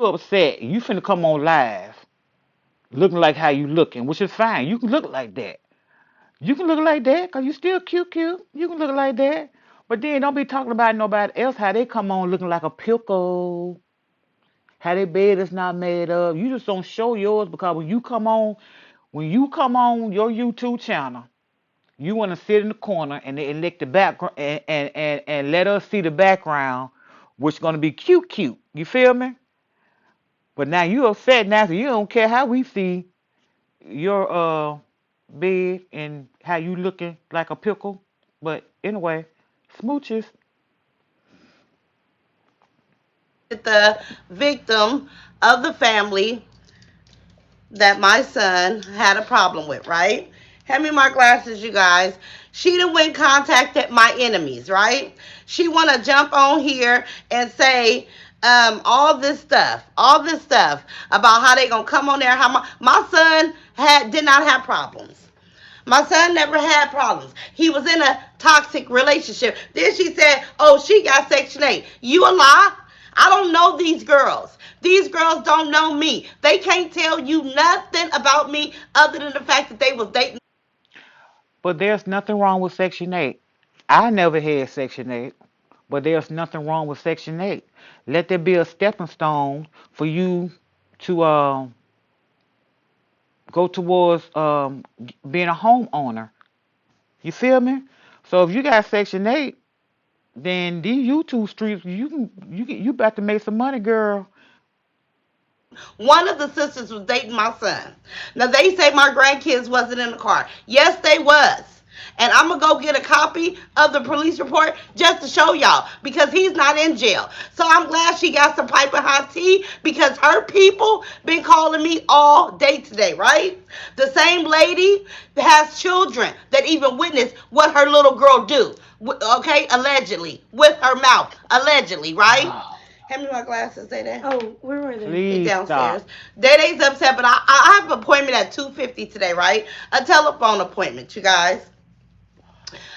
upset. You finna come on live looking like how you looking, which is fine. You can look like that. You can look like that because you still cute. You can look like that. But then don't be talking about nobody else, how they come on looking like a pickle, how their bed is not made up. You just don't show yours because when you come on your YouTube channel, you want to sit in the corner and let the background and let us see the background, which is going to be cute. You feel me? But now you upset now, so you don't care how we see your bed and how you looking like a pickle. But anyway, smooches. The victim of the family that my son had a problem with, right? Hand me my glasses, you guys. She done went and contacted my enemies, right? She want to jump on here and say all this stuff about how they gonna come on there. How my son did not have problems. My son never had problems. He was in a toxic relationship. Then she said, "Oh, she got Section 8." You a lie? I don't know these girls. These girls don't know me. They can't tell you nothing about me other than the fact that they was dating. But there's nothing wrong with Section 8. I never had Section 8, but there's nothing wrong with Section 8. Let there be a stepping stone for you to go towards being a homeowner. You feel me? So if you got Section 8, then these YouTube streets, you about to make some money, girl. One of the sisters was dating my son. Now they say my grandkids wasn't in the car. Yes, they was. And I'm gonna go get a copy of the police report just to show y'all because he's not in jail. So I'm glad she got some piping hot tea because her people been calling me all day today, right? The same lady that has children that even witnessed what her little girl do. Okay, allegedly with her mouth, allegedly, right? Hand me my glasses, Day Day. Oh, where were they? They Please downstairs. stop. Day Day's upset, but I have an appointment at 2:50 today, right? A telephone appointment, you guys.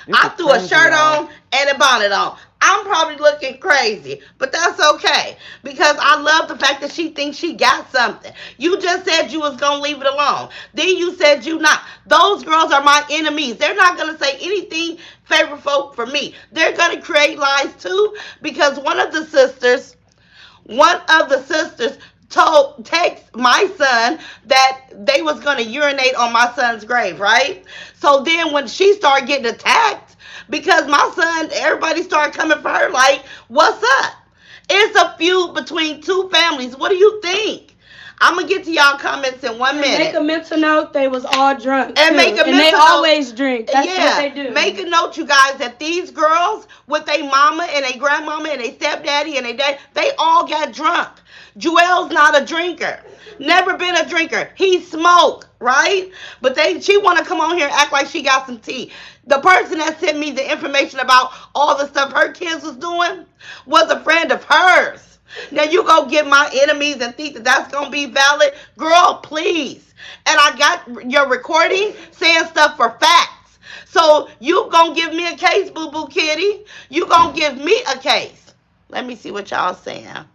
This I is threw a crazy, shirt y'all. on and a bonnet on. I'm probably looking crazy, but that's okay because I love the fact that she thinks she got something. You just said you was gonna leave it alone. Then you said you not. Those girls are my enemies. They're not gonna say anything favorable for me. They're gonna create lies too because one of the sisters told text my son that they was gonna urinate on my son's grave, right? So then when she started getting attacked because my son, everybody started coming for her like, what's up? It's a feud between two families. What do you think? I'm gonna get to y'all comments in 1 minute. Make a mental note. They was all drunk And too, make a and they mental always note. drink. That's Yeah, what they do. make a note, you guys, that these girls with their mama and their grandmama and their stepdaddy and their dad, they all got drunk. Joel's not a drinker. Never been a drinker. He smoke, right? But she want to come on here and act like she got some tea. The person that sent me the information about all the stuff her kids was doing was a friend of hers. Now you go get my enemies and think that that's gonna be valid, girl. Please. And I got your recording saying stuff for facts. So you gonna give me a case, boo boo kitty? You gonna give me a case? Let me see what y'all saying.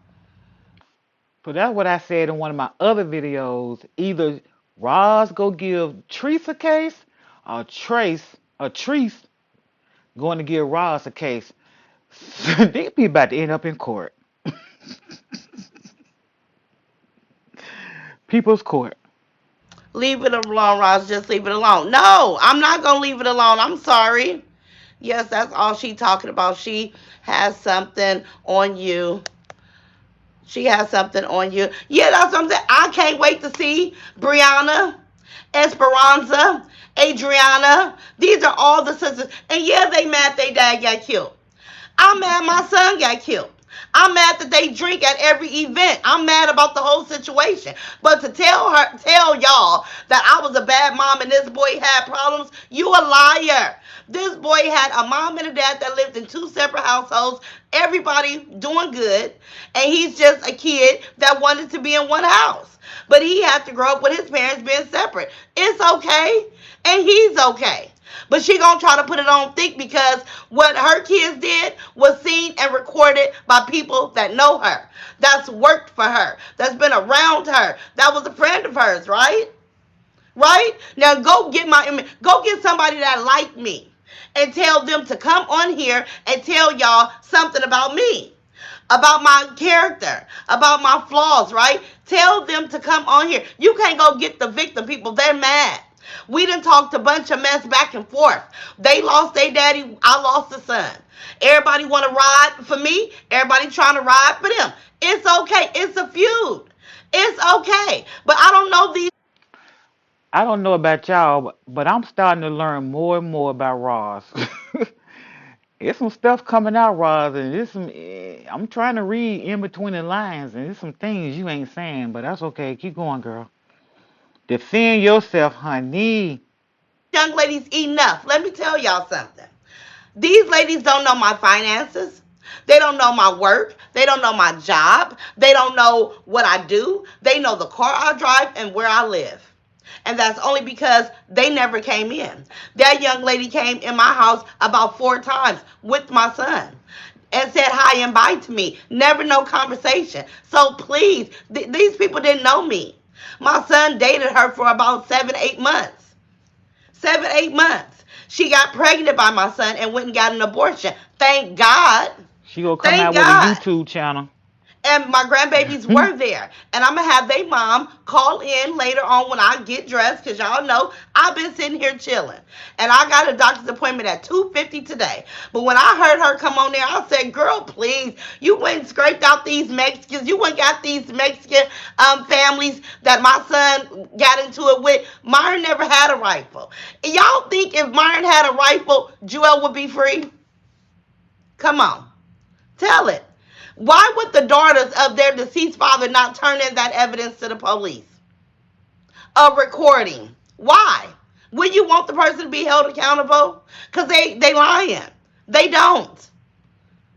So that's what I said in one of my other videos. Either Roz go give Treese a case, or Treese going to give Roz a case. They be about to end up in court. People's court. Leave it alone, Ross. Just leave it alone. No, I'm not gonna leave it alone. I'm sorry. Yes, that's all she talking about. She has something on you. She has something on you. Yeah, that's what I'm saying. I can't wait to see Brianna, Esperanza, Adriana. These are all the sisters. And yeah, they mad they dad got killed. I'm mad my son got killed. I'm mad that they drink at every event. I'm mad about the whole situation. But to tell y'all that I was a bad mom and this boy had problems, you a liar. This boy had a mom and a dad that lived in two separate households. Everybody doing good. And he's just a kid that wanted to be in one house. But he had to grow up with his parents being separate. It's okay. And he's okay. But she gonna try to put it on thick because what her kids did was seen and recorded by people that know her, that's worked for her, that's been around her, that was a friend of hers, right? Right? Now go get go get somebody that like me and tell them to come on here and tell y'all something about me, about my character, about my flaws, right? Tell them to come on here. You can't go get the victim people. They're mad. We done talked a bunch of mess back and forth. They lost their daddy. I lost a son. Everybody want to ride for me. Everybody trying to ride for them. It's okay. It's a feud. It's okay. But I don't know these. I don't know about y'all, but I'm starting to learn more and more about Ross. It's some stuff coming out, Ross, and it's some. I'm trying to read in between the lines, and there's some things you ain't saying, but that's okay. Keep going, girl. Defend yourself, honey. Young ladies enough. Let me tell y'all something. These ladies don't know my finances. They don't know my work. They don't know my job. They don't know what I do. They know the car I drive and where I live. And that's only because they never came in. That young lady came in my house about 4 times with my son and said hi and bye to me. Never no conversation. So please, these people didn't know me. My son dated her for about 7, 8 months. 7, 8 months. She got pregnant by my son and went and got an abortion. Thank God. She gonna come Thank out with a God. YouTube channel. And my grandbabies were there. And I'm going to have their mom call in later on when I get dressed because y'all know I've been sitting here chilling. And I got a doctor's appointment at 2:50 today. But when I heard her come on there, I said, girl, please, you went and scraped out these Mexicans. You went and got these Mexican families that my son got into it with. Myron never had a rifle. Y'all think if Myron had a rifle, Joel would be free? Come on. Tell it. Why would the daughters of their deceased father not turn in that evidence to the police? A recording. Why? Would you want the person to be held accountable? Because they lying. They don't.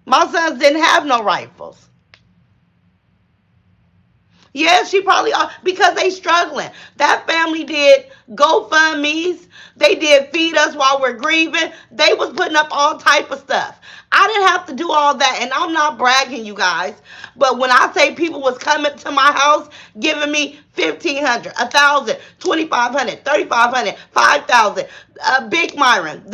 My sons didn't have no rifles. Yeah, she probably are because they struggling. That family did GoFundMe's. They did feed us while we're grieving. They was putting up all type of stuff. I didn't have to do all that, and I'm not bragging, you guys. But when I say people was coming to my house, giving me 1,500, 1,000, 2,500, 3,500, 5,000. Big Myron,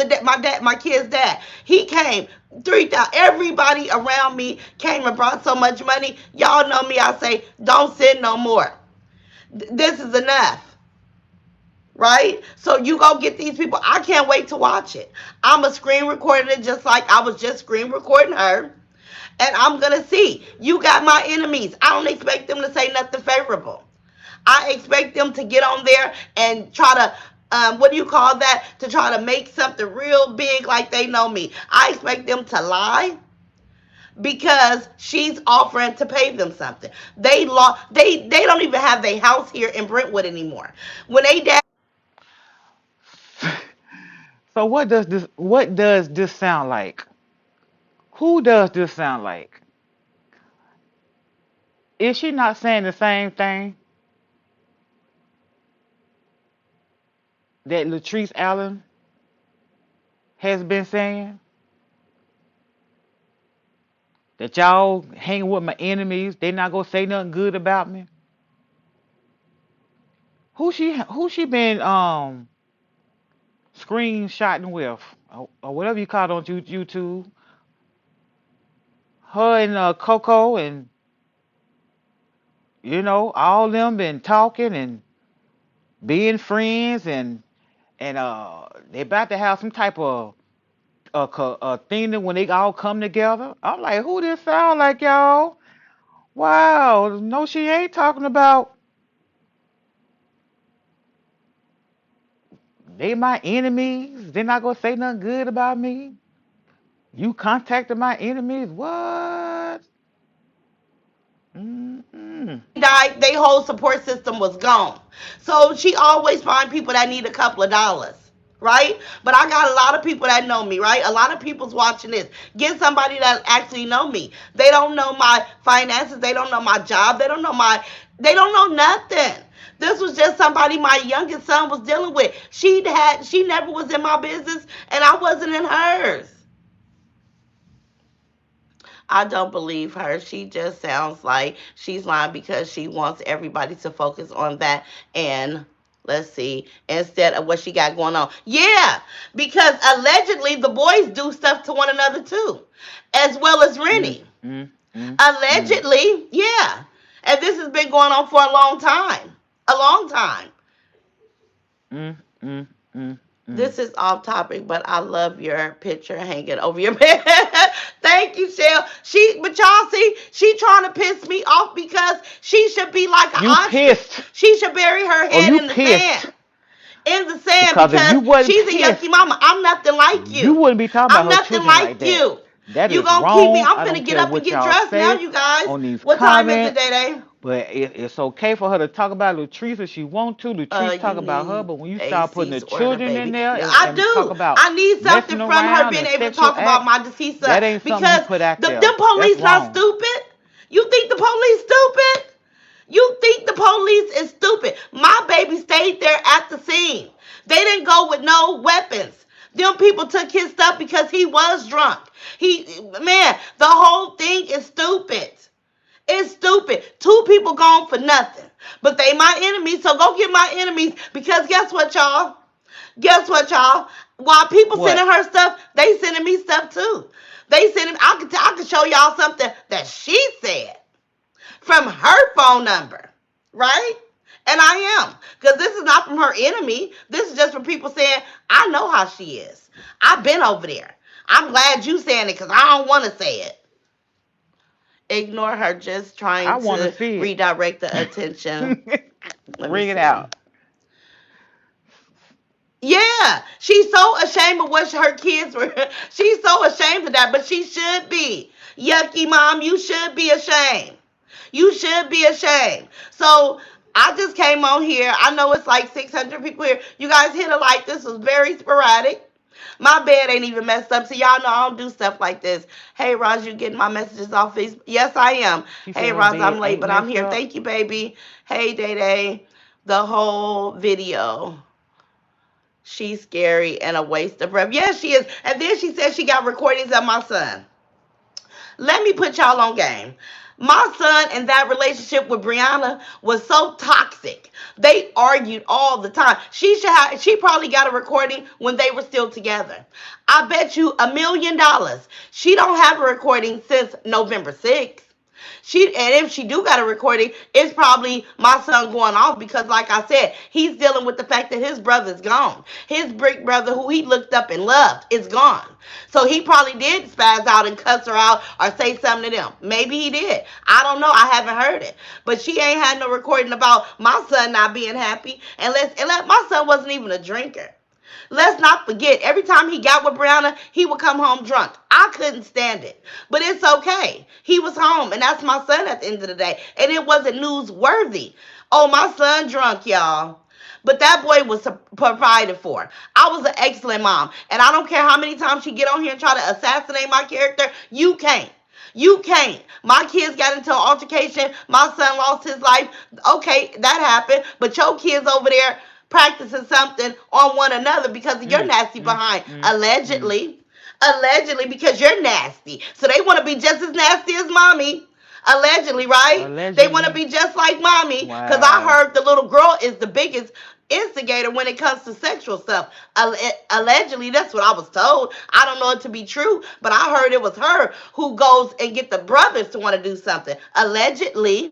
my kid's dad, he came. 3,000. Everybody around me came and brought so much money. Y'all know me. I say, don't send no more. This is enough. Right? So you go get these people. I can't wait to watch it. I'm a screen recording it just like I was just screen recording her. And I'm going to see. You got my enemies. I don't expect them to say nothing favorable. I expect them to get on there and try to what do you call that? To try to make something real big like they know me. I expect them to lie because she's offering to pay them something. They don't even have their house here in Brentwood anymore. When they dad So what does this sound like? Who does this sound like? Is she not saying the same thing that Latrice Allen has been saying? That y'all hanging with my enemies, they not gonna say nothing good about me? Who she been screenshotting with? Or whatever you call it on YouTube? Her and Coco and all them been talking and being friends and they about to have some type of thing that when they all come together. I'm like, who this sound like, y'all? Wow, no, she ain't talking about they my enemies. They not gonna say nothing good about me. You contacted my enemies. What? Mm-mm. died, their whole support system was gone. So she always find people that need a couple of dollars. right? But I got a lot of people that know me, right? A lot of people's watching this. Get somebody that actually know me. They don't know my finances. They don't know my job. They don't know nothing. This was just somebody my youngest son was dealing with. She never was in my business and I wasn't in hers. I don't believe her. She just sounds like she's lying because she wants everybody to focus on that and let's see, instead of what she got going on. Yeah, because allegedly the boys do stuff to one another too, as well as Mm, Rennie. mm, mm, mm, Allegedly, yeah. And this has been going on for a long time. A long time. mm, mm, mm, mm. This is off topic, but I love your picture hanging over your bed. Thank you, Shell. But y'all see, she trying to piss me off because she should be like an You ostrich. pissed. She should bury her Oh, head you in the sand. pissed. In the sand Because if because you wasn't she's a yucky pissed, mama. I'm nothing like you you. wouldn't be talking about I'm her nothing children like like that. you. That You is gonna keep me? wrong. I'm I finna don't get care up and what get y'all dressed now, say you guys. on these What time is it, comments, Day? but it's okay for her to talk about Latrice if she want to. Latrice talk You about her, need but when you a start putting the cease order, children in baby. there I and talk do. about I need messing something from her around being and able to sexual talk about acts, my deceased son that ain't something you because put out them there. That's police not wrong. stupid. You think the police stupid? You think the police is stupid? My baby stayed there at the scene. They didn't go with no weapons. Them people took his stuff because he was drunk. The whole thing is stupid. It's stupid. Two people gone for nothing. But they my enemies, so go get my enemies because guess what, y'all? Guess what, y'all? While people What? sending her stuff, they sending me stuff too. They sending. I could show y'all something that she said from her phone number, right? And I am because this is not from her enemy. This is just from people saying I know how she is. I've been over there. I'm glad you saying it because I don't want to say it. Ignore her just I trying want to to see redirect the attention. it. Let me Bring it see. out. Yeah, she's so ashamed of what her kids were. She's so ashamed of that, but she should be. Yucky mom, you should be ashamed. You should be ashamed. So I just came on here. I know it's like 600 people here. You guys hit a like. This was very sporadic. My bed ain't even messed up, so y'all know I don't do stuff like this. Hey, Roz, you getting my messages off Facebook? Yes, I am. She Hey, said her Roz, I'm bed late, ain't but I'm messed here. up. Thank you, baby. Hey, Day Day. The whole video. She's scary and a waste of breath. Yes, she is. And then she said she got recordings of my son. Let me put y'all on game. My son and that relationship with Brianna was so toxic. They argued all the time. She probably got a recording when they were still together. I bet you $1 million. She don't have a recording since November 6th. And if she do got a recording, it's probably my son going off because, like I said, he's dealing with the fact that his brother's gone. His big brother, who he looked up and loved, is gone. So he probably did spaz out and cuss her out or say something to them. Maybe he did. I don't know. I haven't heard it. But she ain't had no recording about my son not being happy. And my son wasn't even a drinker. Let's not forget, every time he got with Brianna, he would come home drunk. I couldn't stand it. But it's okay. He was home, and that's my son at the end of the day. And it wasn't newsworthy. Oh, my son drunk, y'all. But that boy was provided for. I was an excellent mom. And I don't care how many times she get on here and try to assassinate my character. You can't. You can't. My kids got into an altercation. My son lost his life. Okay, that happened. But your kids over there practicing something on one another because of your Mm, nasty mm, behind. mm, mm. Allegedly. Allegedly, because you're nasty. So they want to be just as nasty as mommy. Allegedly, right? They want to Allegedly. be just like mommy. Because I Wow. heard the little girl is the biggest instigator when it comes to sexual stuff. Allegedly, that's what I was told. I don't know it to be true, but I heard it was her who goes and get the brothers to want to do something. Allegedly.